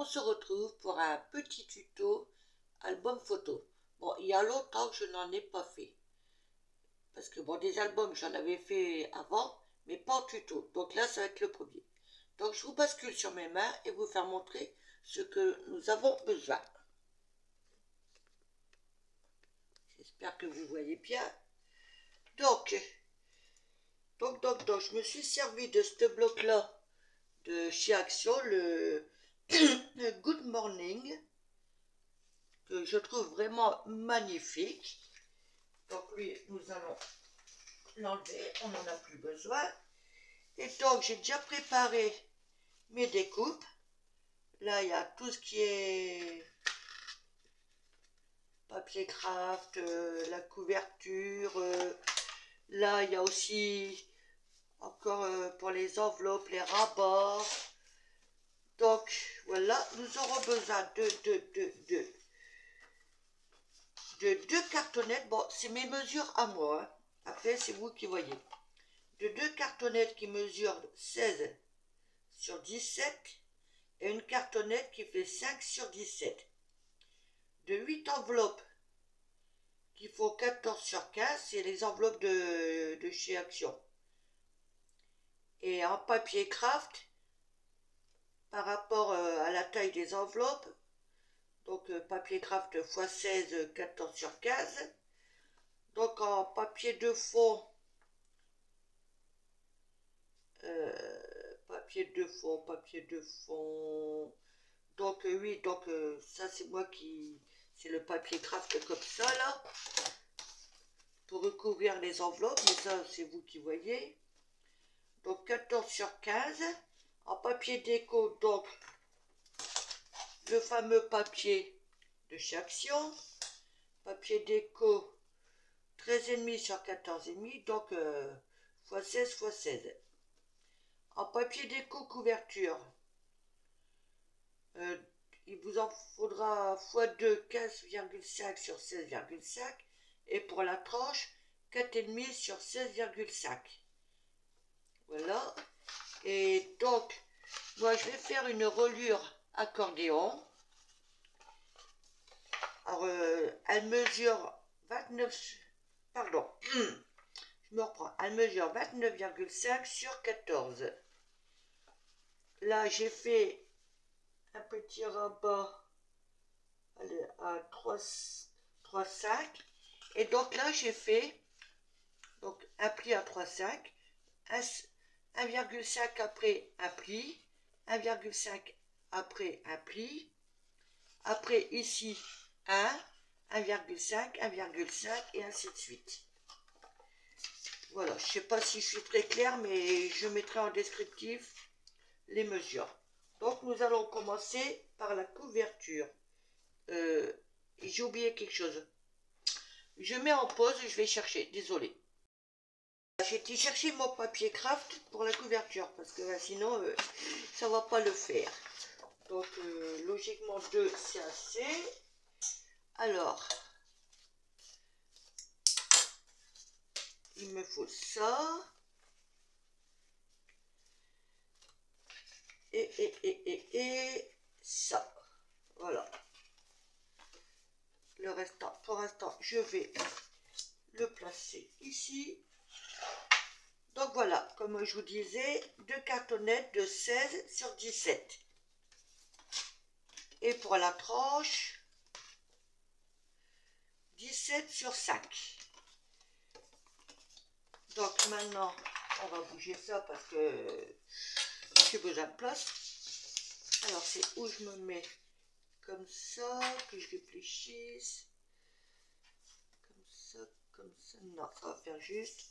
se retrouve pour un petit tuto album photo. Bon, il y a longtemps que je n'en ai pas fait. Parce que bon, des albums, j'en avais fait avant, mais pas en tuto. Donc là, ça va être le premier. Donc je vous bascule sur mes mains et vous faire montrer ce que nous avons besoin. J'espère que vous voyez bien. Donc, je me suis servi de ce bloc-là de chez Action, le Good Morning, que je trouve vraiment magnifique. Donc lui, nous allons l'enlever, on n'en a plus besoin. Et donc j'ai déjà préparé mes découpes. Là, il y a tout ce qui est papier craft, la couverture. Là, il y a aussi encore pour les enveloppes, les rabats. Donc voilà, nous aurons besoin de deux cartonnettes. Bon, c'est mes mesures à moi, hein. Après c'est vous qui voyez. De deux cartonnettes qui mesurent 16 sur 17 et une cartonnette qui fait 5 sur 17. De 8 enveloppes qui font 14 sur 15, c'est les enveloppes de chez Action. Et en papier craft, par rapport à la taille des enveloppes, donc papier craft x 16, 14 sur 15. Donc en papier de fond, papier de fond. Donc oui, donc ça c'est moi qui, c'est le papier craft comme ça là, pour recouvrir les enveloppes, mais ça c'est vous qui voyez. Donc 14 sur 15. En papier déco, donc le fameux papier de chez Action. Papier déco 13,5 sur 14,5, donc x 16 x 16. En papier déco couverture, il vous en faudra x2 15,5 sur 16,5 et pour la tranche 4,5 sur 16,5. Voilà. Et donc moi je vais faire une reliure accordéon. Alors elle mesure 29, pardon, je me reprends, elle mesure 29,5 sur 14. Là j'ai fait un petit rabat à 3,5 et donc là j'ai fait donc un pli à 3,5, 1,5 après un pli, 1,5 après un pli, après ici 1,5, 1,5 et ainsi de suite. Voilà, je ne sais pas si je suis très claire, mais je mettrai en descriptif les mesures. Donc nous allons commencer par la couverture. J'ai oublié quelque chose. Je mets en pause, je vais chercher, désolé. J'ai été chercher mon papier craft pour la couverture, parce que sinon ça ne va pas le faire. Donc logiquement 2 c'est assez. Alors, il me faut ça. Et ça. Voilà. Le restant, pour l'instant, je vais le placer ici. Donc voilà, comme je vous disais, deux cartonnettes de 16 sur 17. Et pour la tranche, 17 sur 5. Donc maintenant, on va bouger ça parce que j'ai besoin de place. Alors c'est où je me mets comme ça, que je réfléchisse. Comme ça. Non, ça va faire juste.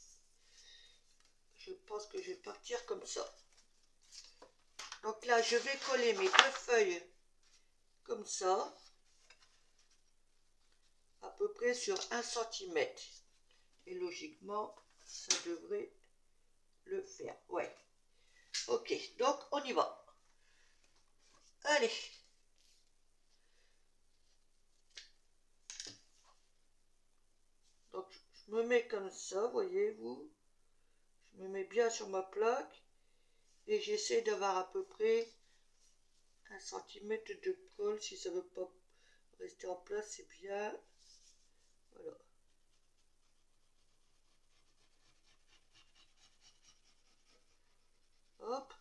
Je pense que je vais partir comme ça. Donc là, je vais coller mes deux feuilles comme ça, à peu près sur 1 cm. Et logiquement, ça devrait le faire. Ouais. Ok, donc on y va. Allez. Donc je me mets comme ça, voyez-vous. Je me mets bien sur ma plaque. Et j'essaie d'avoir à peu près 1 centimètre de colle. Si ça veut pas rester en place, c'est bien. Voilà. Hop.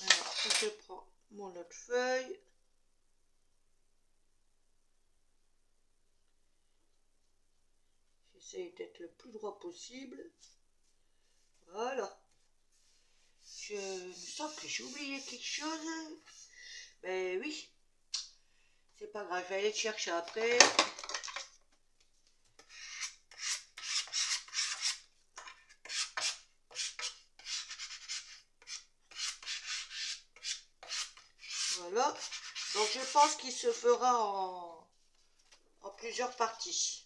Alors, je prends mon autre feuille. J'essaye d'être le plus droit possible. Voilà. Je me sens que j'ai oublié quelque chose. Ben oui. C'est pas grave, je vais aller le chercher après. Voilà. Donc je pense qu'il se fera en plusieurs parties.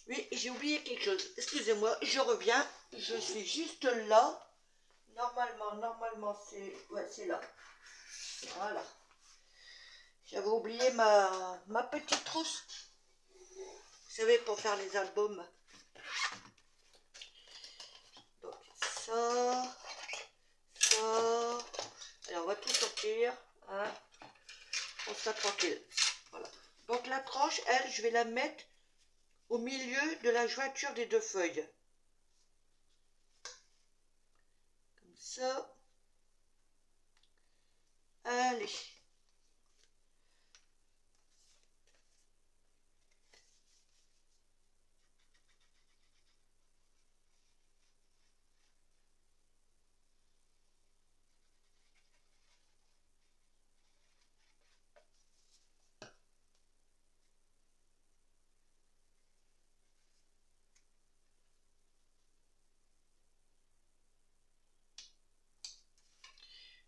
Oui, j'ai oublié quelque chose. Excusez-moi, je reviens. Je suis juste là. Normalement, c'est... Ouais, c'est là. Voilà. J'avais oublié ma petite trousse. Vous savez, pour faire les albums. Donc, ça. Alors, on va tout sortir. Hein. On sera tranquille. Voilà. Donc, la tranche, elle, je vais la mettre au milieu de la jointure des deux feuilles. Comme ça. Allez.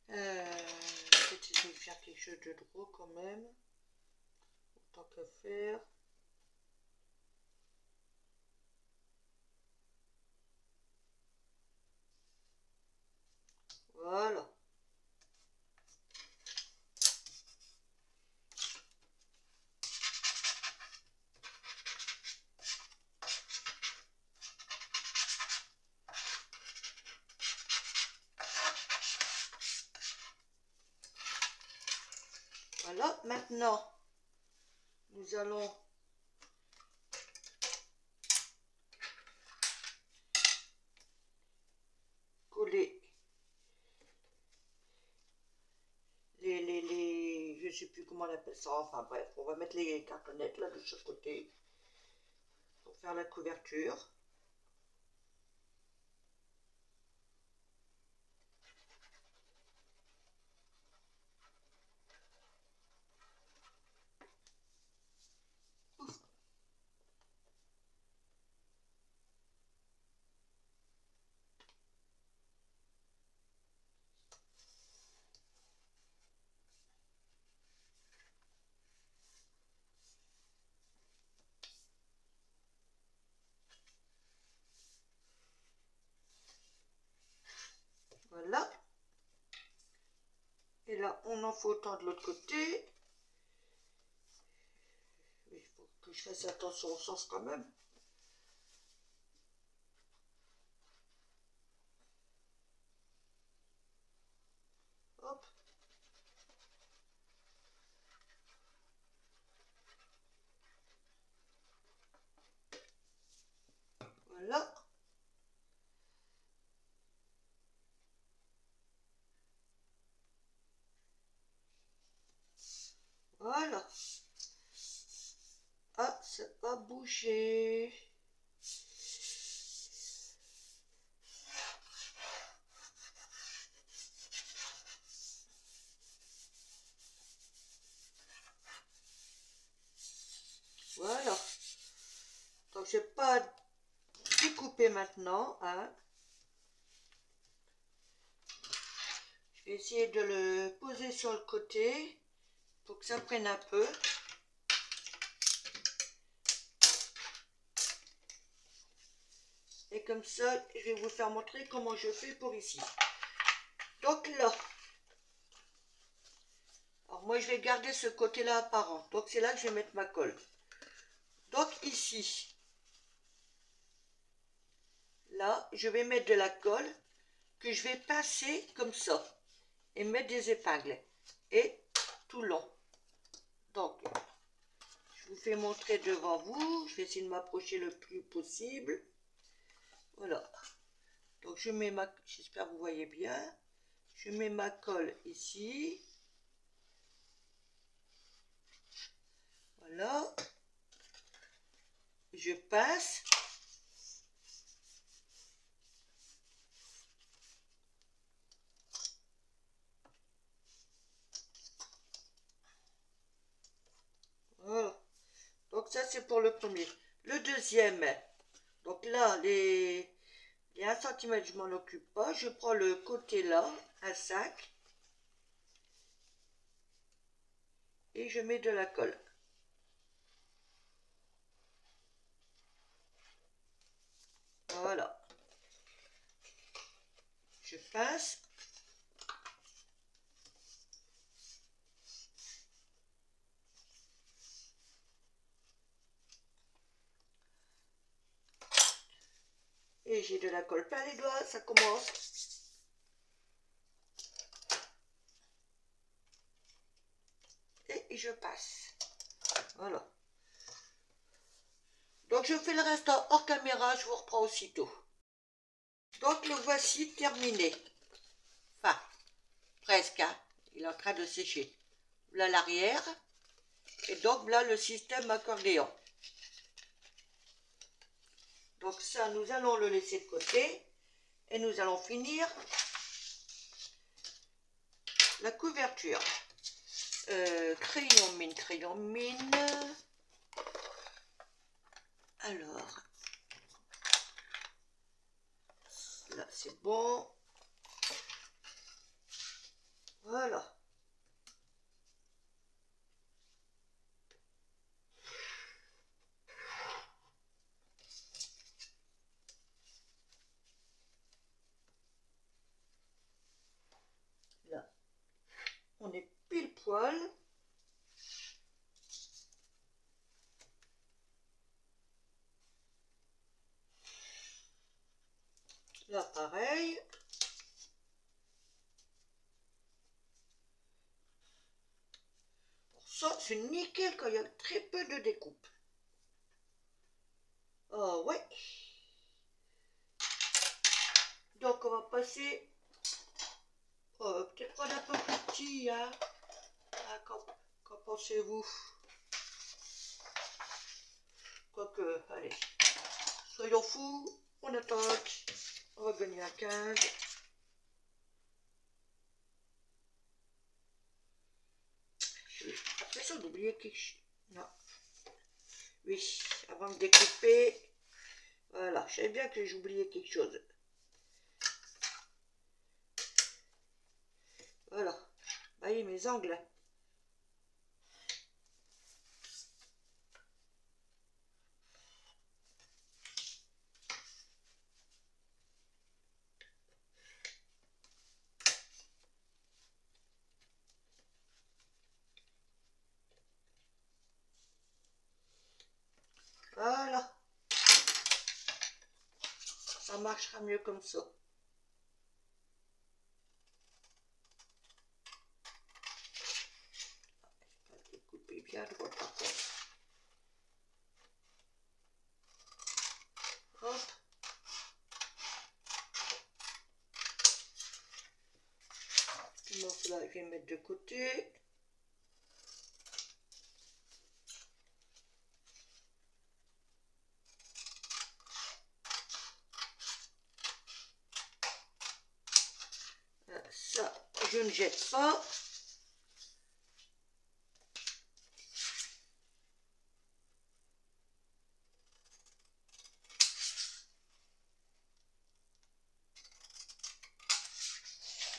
Peut-être que je vais faire quelque chose de drôle quand même. Autant qu'à faire. Voilà. Voilà, maintenant, nous allons coller je sais plus comment on appelle ça, enfin bref, on va mettre les cartonnettes là de chaque côté pour faire la couverture. Voilà. Et là, on en fait autant de l'autre côté. Il faut que je fasse attention au sens quand même. Hop. Voilà. Voilà. Ah, ça va bouger. Voilà. Donc, je vais pas découper maintenant. Hein. Je vais essayer de le poser sur le côté pour que ça prenne un peu. Et comme ça, je vais vous faire montrer comment je fais pour ici. Donc là, alors moi je vais garder ce côté-là apparent. Donc c'est là que je vais mettre ma colle. Donc ici, là, je vais mettre de la colle que je vais passer comme ça et mettre des épingles et tout long. Donc, je vous fais montrer devant vous. Je vais essayer de m'approcher le plus possible. Voilà. Donc je mets ma, j'espère que vous voyez bien. Je mets ma colle ici. Voilà. Je pince. Voilà. Donc ça c'est pour le premier. Le deuxième, donc là les 1 cm je m'en occupe pas. Je prends le côté là, un 5. Et je mets de la colle. Voilà. Je pince. Et j'ai de la colle plein les doigts, ça commence. Et je passe. Voilà. Donc je fais le reste hors caméra, je vous reprends aussitôt. Donc le voici terminé. Enfin, presque, hein. Il est en train de sécher. Là l'arrière. Et donc là le système accordéon. Donc ça, nous allons le laisser de côté. Et nous allons finir la couverture. Crayon mine, crayon mine. Alors, là c'est bon. Voilà. Là, on est pile poil. Là, pareil. Ça, c'est nickel quand il y a très peu de découpe. Ah ouais. Donc, on va passer... peut-être prendre un peu plus petit, hein. Ah, qu'en pensez-vous? Quoique, allez. Soyons fous. On attaque. On va gagner à 15. J'ai l'impression d'oublier quelque chose. Non. Oui, avant de découper. Voilà, je savais bien que j'oubliais quelque chose. Voilà. Bah oui, mes angles. Voilà. Ça marchera mieux comme ça. Je vais découper bien droit par contre. Hop. Ce morceau-là, je vais mettre de côté. Ça, je ne jette pas.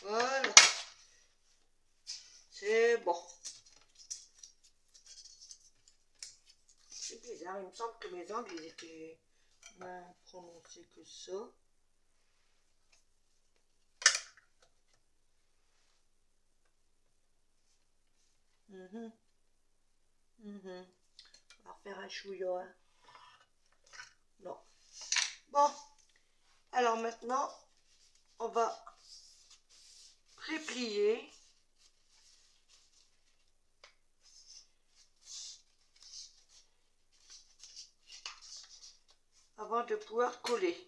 Voilà. C'est bon. C'est bizarre, il me semble que mes angles, ils étaient moins prononcé que ça. On va refaire un chouïa. Hein. Non. Bon. Alors maintenant, on va replier. Avant de pouvoir coller.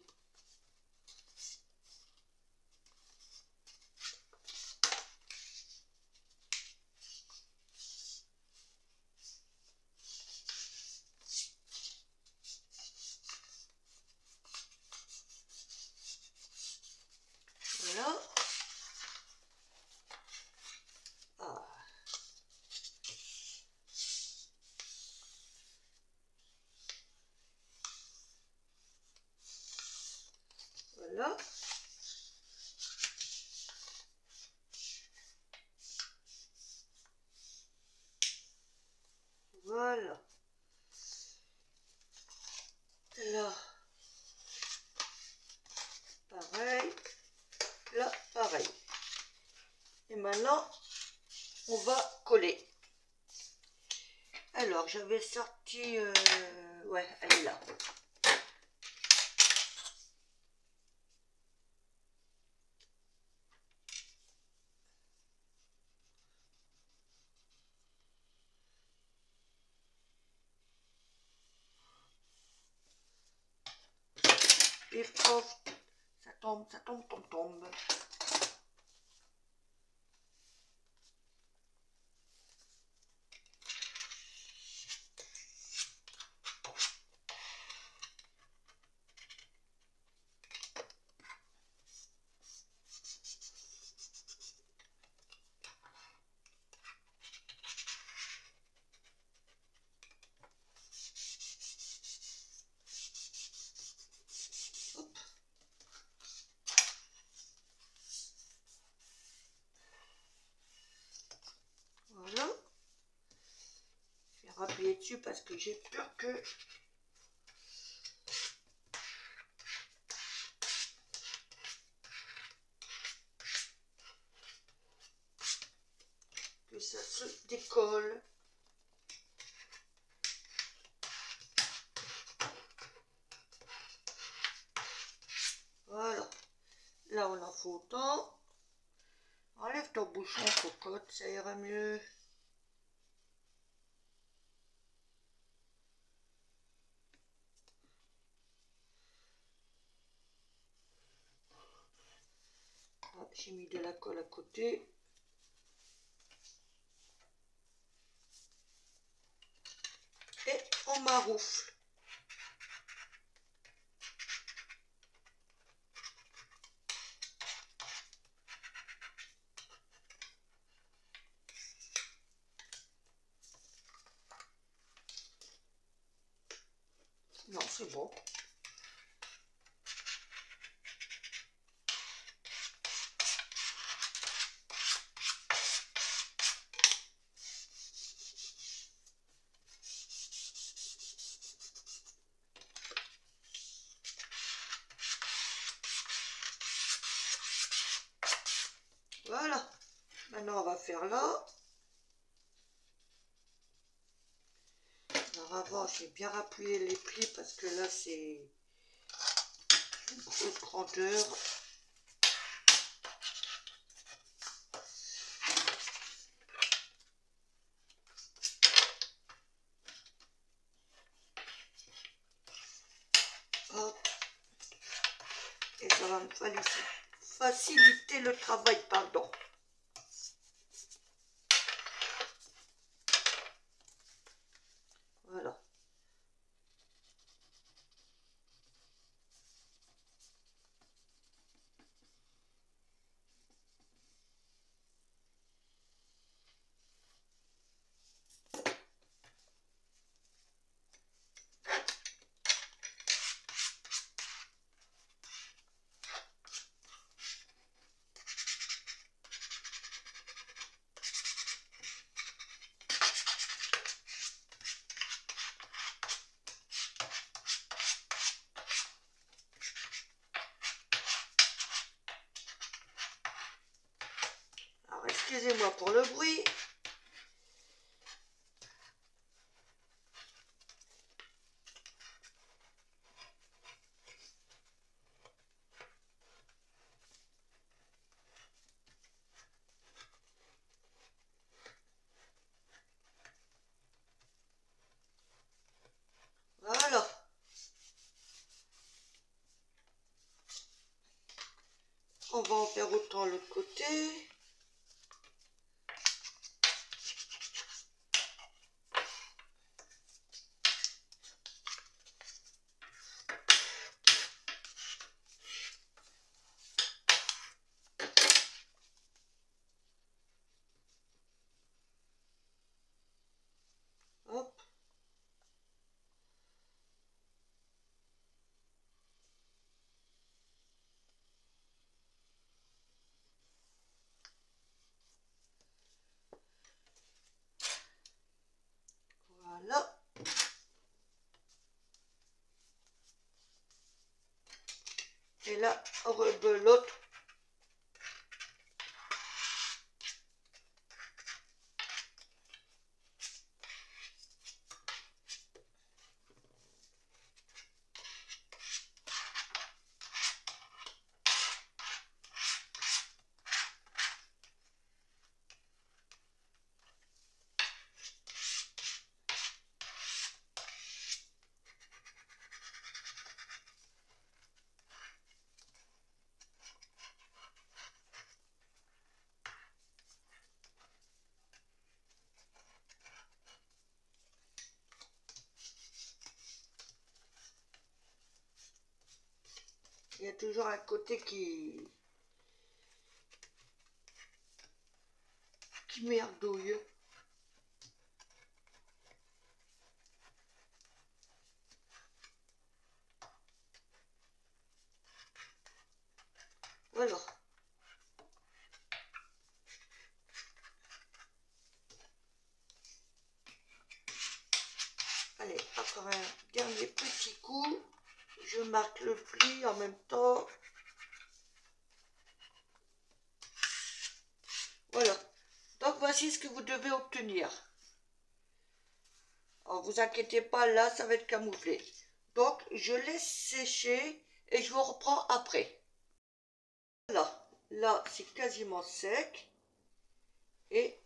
Voilà. Ah. Voilà. Voilà. Là. Pareil. Là, pareil. Et maintenant, on va coller. Alors, j'avais sorti... ouais, elle est là. Et pof, ça tombe, ça tombe, tombe, tombe. Hop. Voilà. Je vais rappuyer dessus parce que j'ai peur que... ça se décolle. Voilà. Là, on en faut autant. Enlève ton bouchon, cocotte, ça ira mieux. J'ai mis de la colle à côté. Et on maroufle. Non, c'est bon. Voilà. Maintenant, on va faire là. Alors avant, j'ai bien rappuyé les plis parce que là, c'est une grosse grandeur. Hop. Et ça va me faciliter le travail, pardon. Voilà. excusez-moi pour le bruit. Voilà. On va en faire autant de l'autre côté. Hop. Voilà. Et là, rebelote. Il y a toujours un côté qui merdouille. Voilà. Allez, encore un dernier petit coup. Je marque le pli en même temps. Voilà. Donc voici ce que vous devez obtenir. Alors, vous inquiétez pas, là ça va être camouflé. Donc je laisse sécher et je vous reprends après. Voilà, là c'est quasiment sec. Et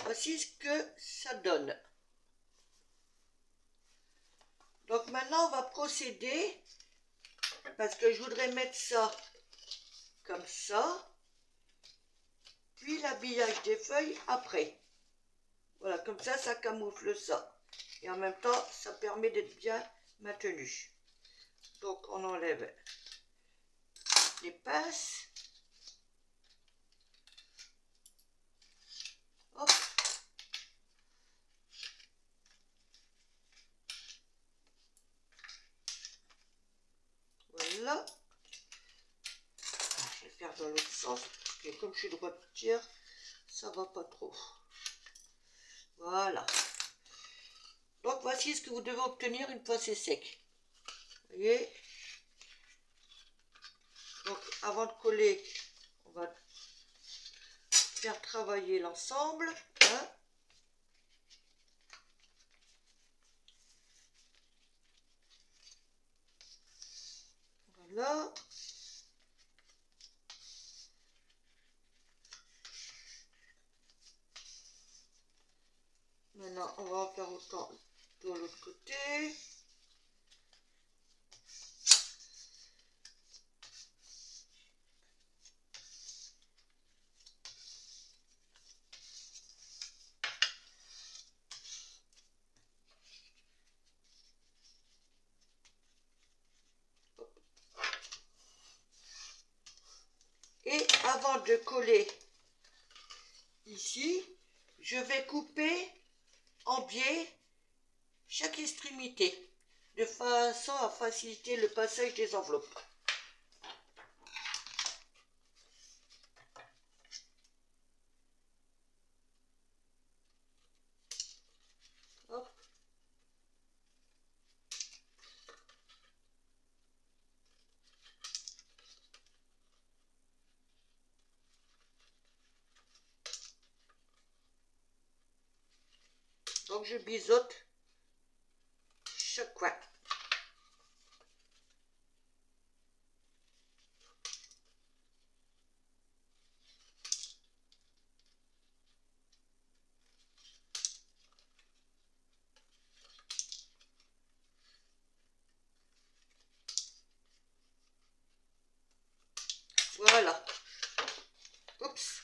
voici ce que ça donne. Donc maintenant on va procéder, parce que je voudrais mettre ça comme ça, puis l'habillage des feuilles après. Voilà, comme ça camoufle ça. Et en même temps, ça permet d'être bien maintenu. Donc on enlève les pinces. Hop. Voilà. Je vais faire dans l'autre sens. Et comme je suis droitière, ça va pas trop. Voilà. Donc voici ce que vous devez obtenir une fois c'est sec. Vous voyez? Donc avant de coller, on va faire travailler l'ensemble. Hein? Voilà. Maintenant, on va en faire autant de l'autre côté. Et avant de coller ici, je vais couper en biais chaque extrémité, de façon à faciliter le passage des enveloppes. Hop. Donc je biseaute chaque coin. Voilà. Oups.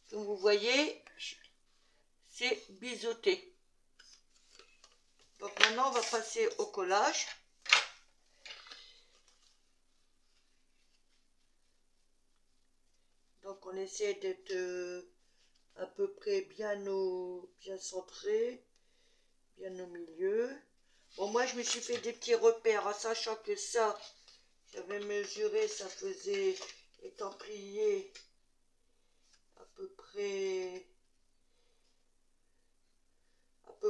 Comme vous voyez, c'est biseauté. Donc maintenant, on va passer au collage. Donc on essaie d'être à peu près bien centré, bien au milieu. Bon, moi je me suis fait des petits repères en sachant que ça, j'avais mesuré, ça faisait étant plié à peu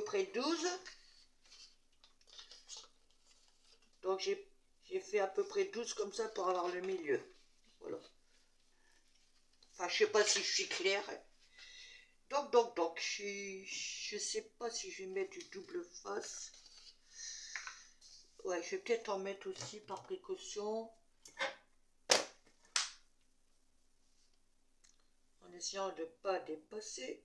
près 12. Donc j'ai fait à peu près 12 comme ça pour avoir le milieu. Voilà. Enfin, je sais pas si je suis claire. Donc, je sais pas si je vais mettre du double face. Ouais, je vais peut-être en mettre aussi par précaution. En essayant de ne pas dépasser.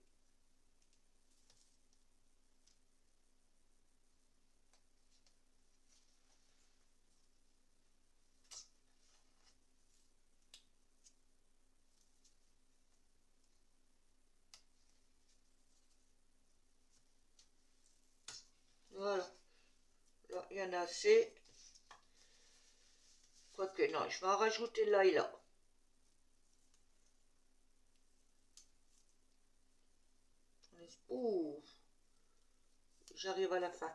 Voilà. Là, il y en a assez. Quoique, non, je vais en rajouter là et là. Ouh, j'arrive à la fin.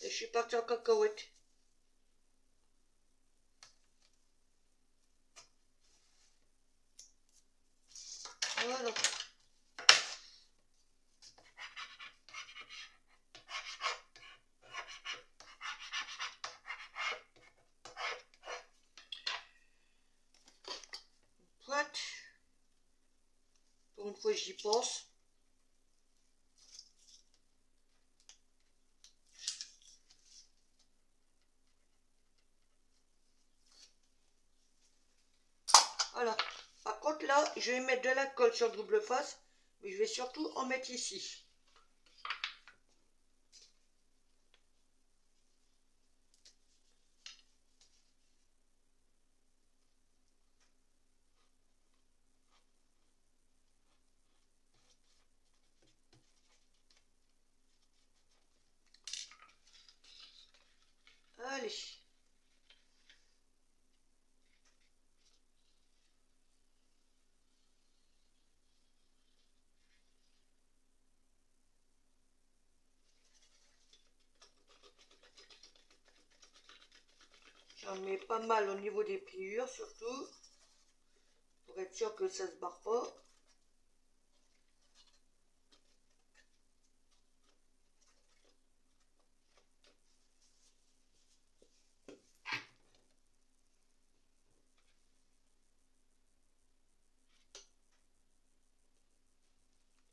Et je suis partie en cacahuète. Voilà. Pointe. Pour une fois, j'y pense. Voilà. Par contre, là, je vais mettre de la colle sur le double face. Mais je vais surtout en mettre ici. Allez. J'en mets pas mal au niveau des pliures surtout. Pour être sûr que ça se barre pas.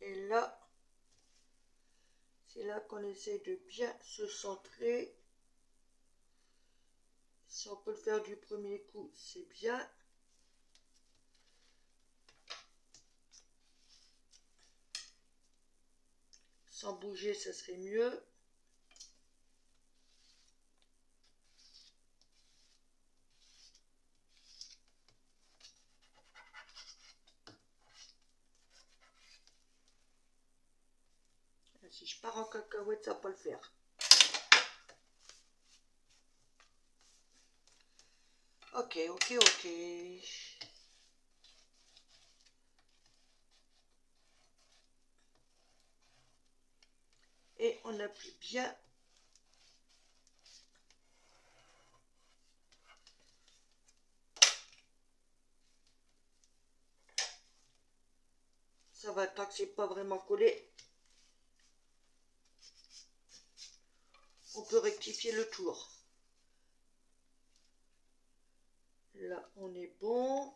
Et là, c'est là qu'on essaie de bien se centrer. Si on peut le faire du premier coup, c'est bien. Sans bouger, ça serait mieux. Si je pars en cacahuète, ça va pas le faire. Ok. Et on appuie bien. Ça va tant que c'est pas vraiment collé. On peut rectifier le tour. Là, on est bon.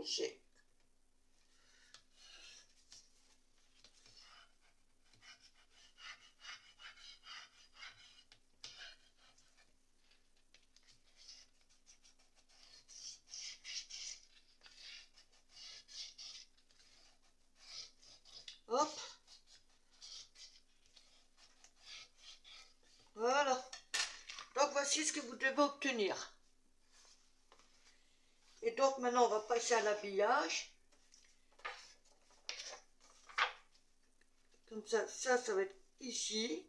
accrocher. Hop. Voilà. Donc voici ce que vous devez obtenir. Et donc maintenant on va passer à l'habillage. Comme ça va être ici.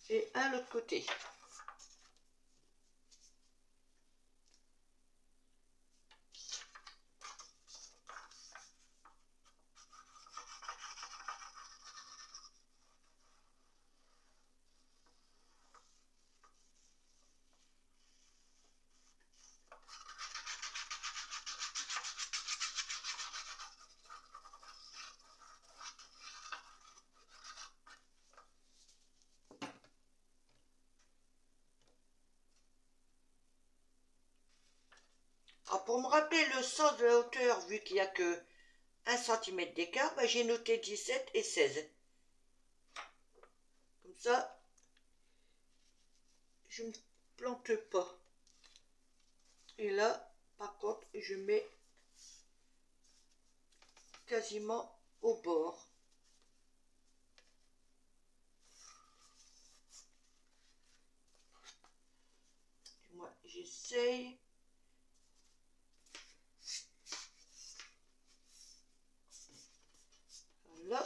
Et à l'autre côté. Alors pour me rappeler le sens de la hauteur, vu qu'il n'y a que 1 cm d'écart, ben j'ai noté 17 et 16. Comme ça, je ne me plante pas. Et là, par contre, je mets quasiment au bord. Moi, j'essaye. Voilà.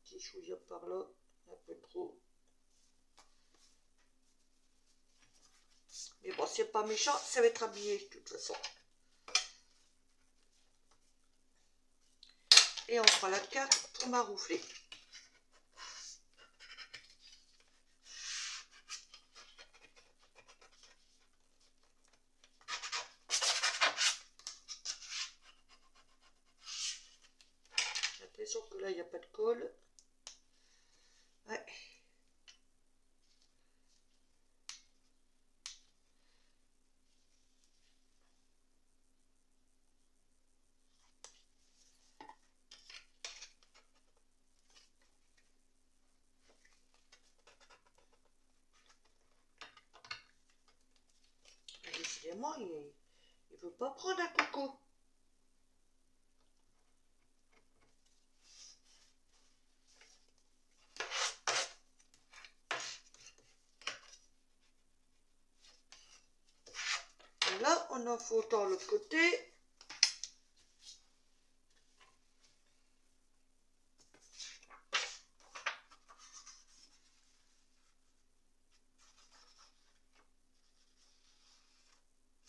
Petit chouïa par là, un peu trop. Mais bon, c'est pas méchant, ça va être habillé de toute façon. Et on prend la carte pour maroufler. J'ai l'impression que là, il n'y a pas de colle. Ouais. Décidément, il ne veut pas prendre un coco. Et là, on en fait autant l'autre côté.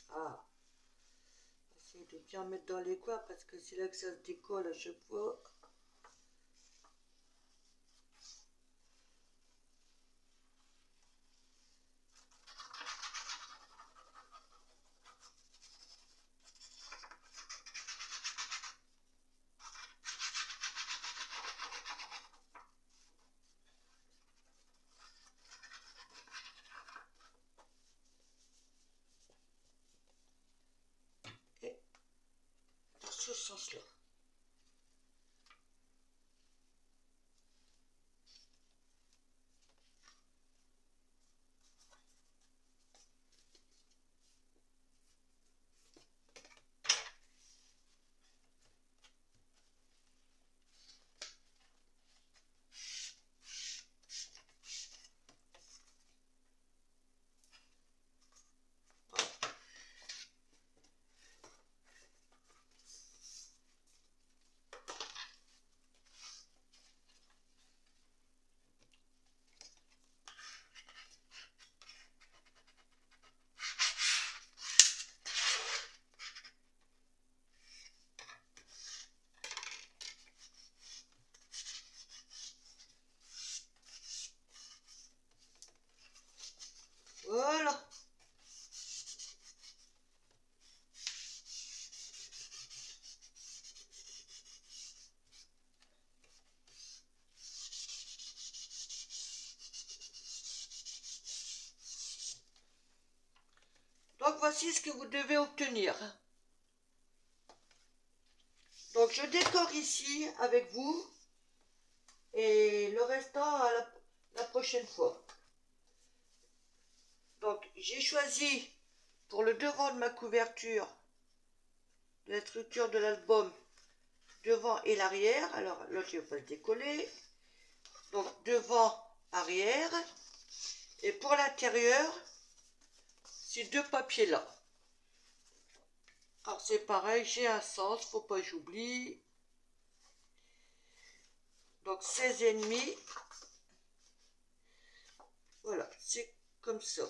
Ah, essayer de bien mettre dans les coins parce que c'est là que ça se décolle à chaque fois. Et dans ce sens-là. Donc voici ce que vous devez obtenir. Donc je décore ici avec vous et le restant à la prochaine fois. Donc j'ai choisi pour le devant de ma couverture de la structure de l'album devant et l'arrière. Alors là je vais pas le décoller. Donc devant, arrière. Et pour l'intérieur, ces deux papiers là. Alors c'est pareil, j'ai un sens, faut pas que j'oublie. Donc 16,5. Voilà, c'est comme ça.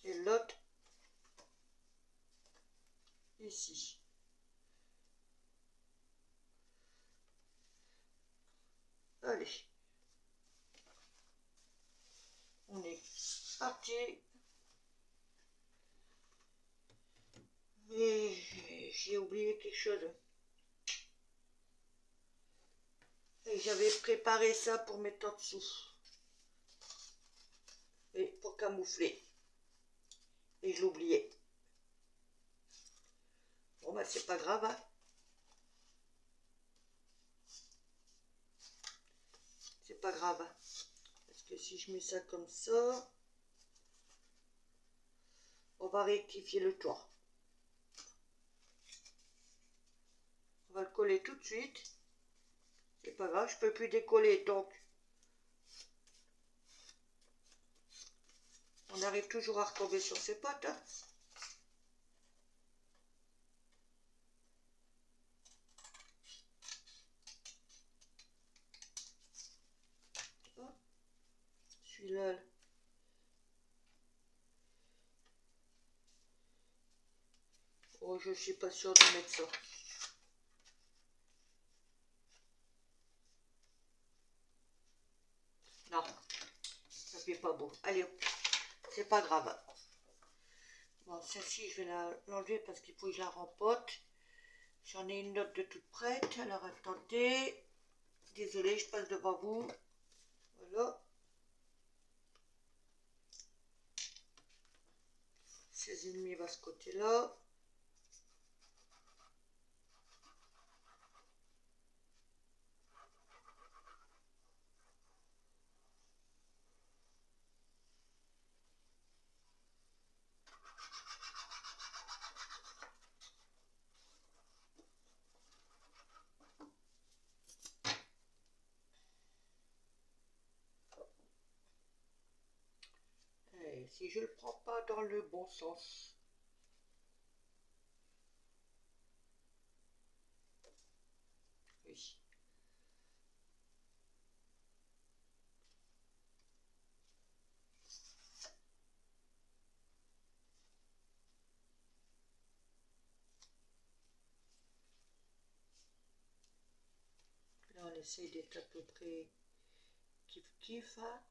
Et l'autre ici. Allez. On est parti. Mais j'ai oublié quelque chose. Et j'avais préparé ça pour mettre en dessous. Et pour camoufler. Et je l'oubliais. Bon bah c'est pas grave, hein. C'est pas grave. Parce que si je mets ça comme ça, on va rectifier le toit. On va le coller tout de suite. C'est pas grave, je peux plus décoller, donc on arrive toujours à retomber sur ses pattes. Hein. Celui-là. Oh, je suis pas sûre de mettre ça. Non, ça fait pas beau. Allez, c'est pas grave. Bon, celle-ci, je vais l'enlever parce qu'il faut que je la rempote. J'en ai une autre de toute prête. Alors, attendez. Désolée, je passe devant vous. Voilà. 16,5 va ce côté-là. Et si je ne le prends pas dans le bon sens. Oui. Là, on essaye d'être à peu près kiff-kiff. Hein.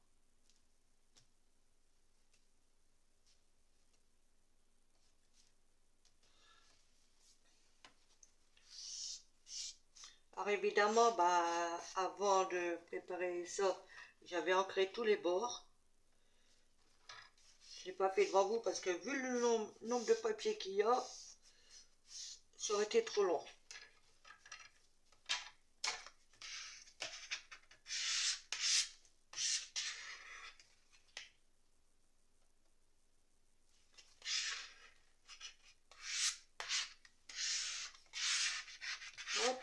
Alors évidemment, bah, avant de préparer ça, j'avais ancré tous les bords. Je ne l'ai pas fait devant vous parce que vu le nombre de papiers qu'il y a, ça aurait été trop long. Hop.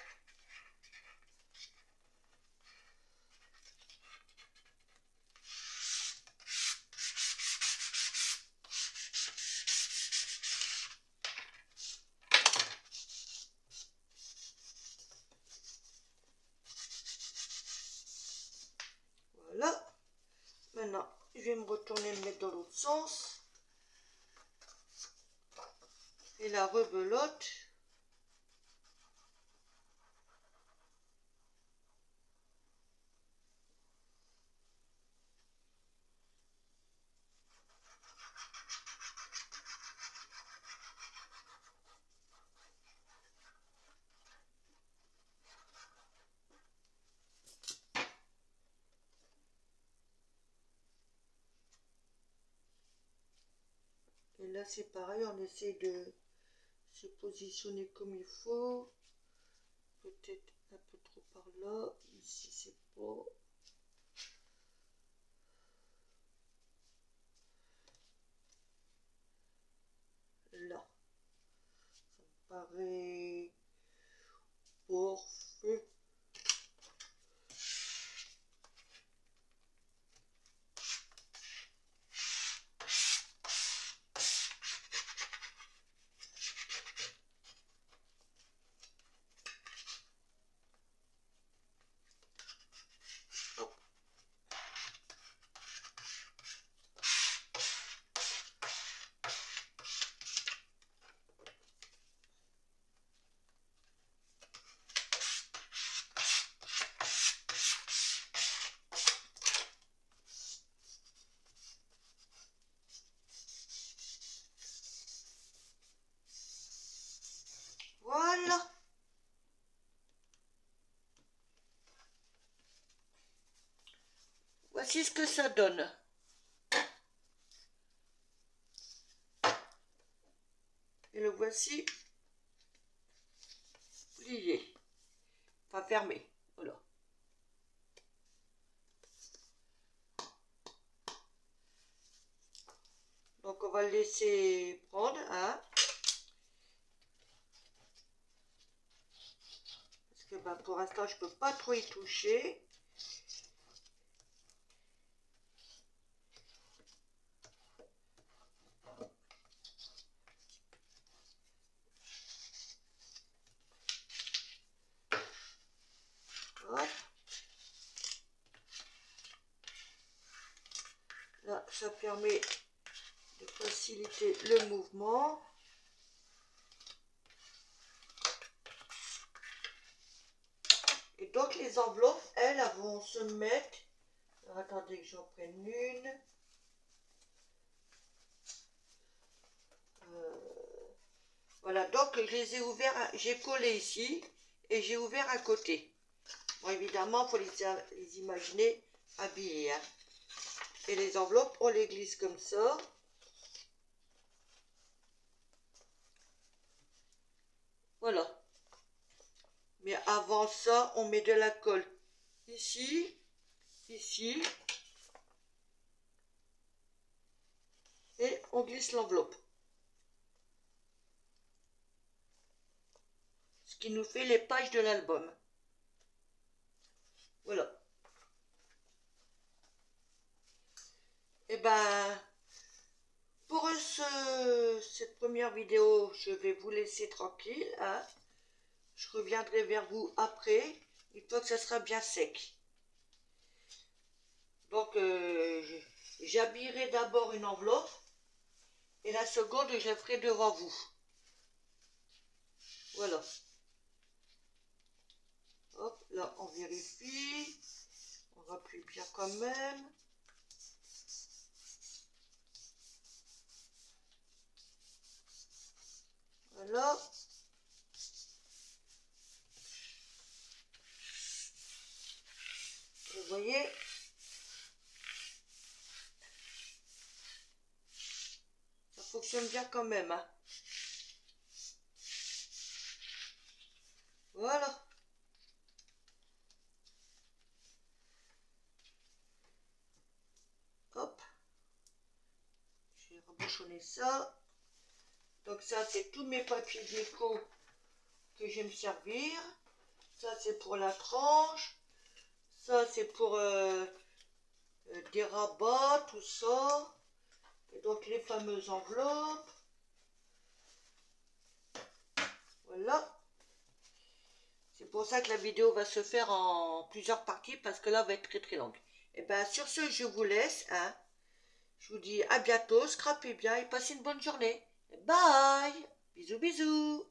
Voilà. Maintenant, je vais me retourner le mettre dans l'autre sens. Et la rebelote. là c'est pareil, on essaie de se positionner comme il faut. Peut-être un peu trop par là, ici c'est pas. Là, ça me paraît parfait. Voilà. Voici ce que ça donne. Et le voici plié. Enfin fermé. Voilà. Donc on va le laisser prendre, hein. Parce que ben, pour l'instant je peux pas trop y toucher. Hop. Là ça permet de faciliter le mouvement. Et donc les enveloppes, elles vont se mettre. Alors, attendez que j'en prenne une. Voilà, donc je les ai ouverts, j'ai collé ici et j'ai ouvert à côté. Bon, évidemment, il faut les imaginer habillés. Hein. Et les enveloppes, on les glisse comme ça. Voilà. Mais avant ça, on met de la colle ici, ici. Et on glisse l'enveloppe. Ce qui nous fait les pages de l'album. Voilà. Et ben, pour cette première vidéo, je vais vous laisser tranquille. Hein. Je reviendrai vers vous après, une fois que ça sera bien sec. Donc, j'habillerai d'abord une enveloppe et la seconde, je la ferai devant vous. Voilà. Hop, là, on vérifie. On rappuie bien quand même. Voilà. Vous voyez, ça fonctionne bien quand même. Hein. Voilà. Hop. Je vais rebouchonner ça. Donc ça, c'est tous mes papiers déco que je vais me servir. Ça, c'est pour la tranche. Ça, c'est pour des rabats, tout ça. Et donc, les fameuses enveloppes. Voilà. C'est pour ça que la vidéo va se faire en plusieurs parties, parce que là, va être très très longue. Et bien, sur ce, je vous laisse. Hein. Je vous dis à bientôt, scrapez bien et passez une bonne journée. Bye. Bisous, bisous.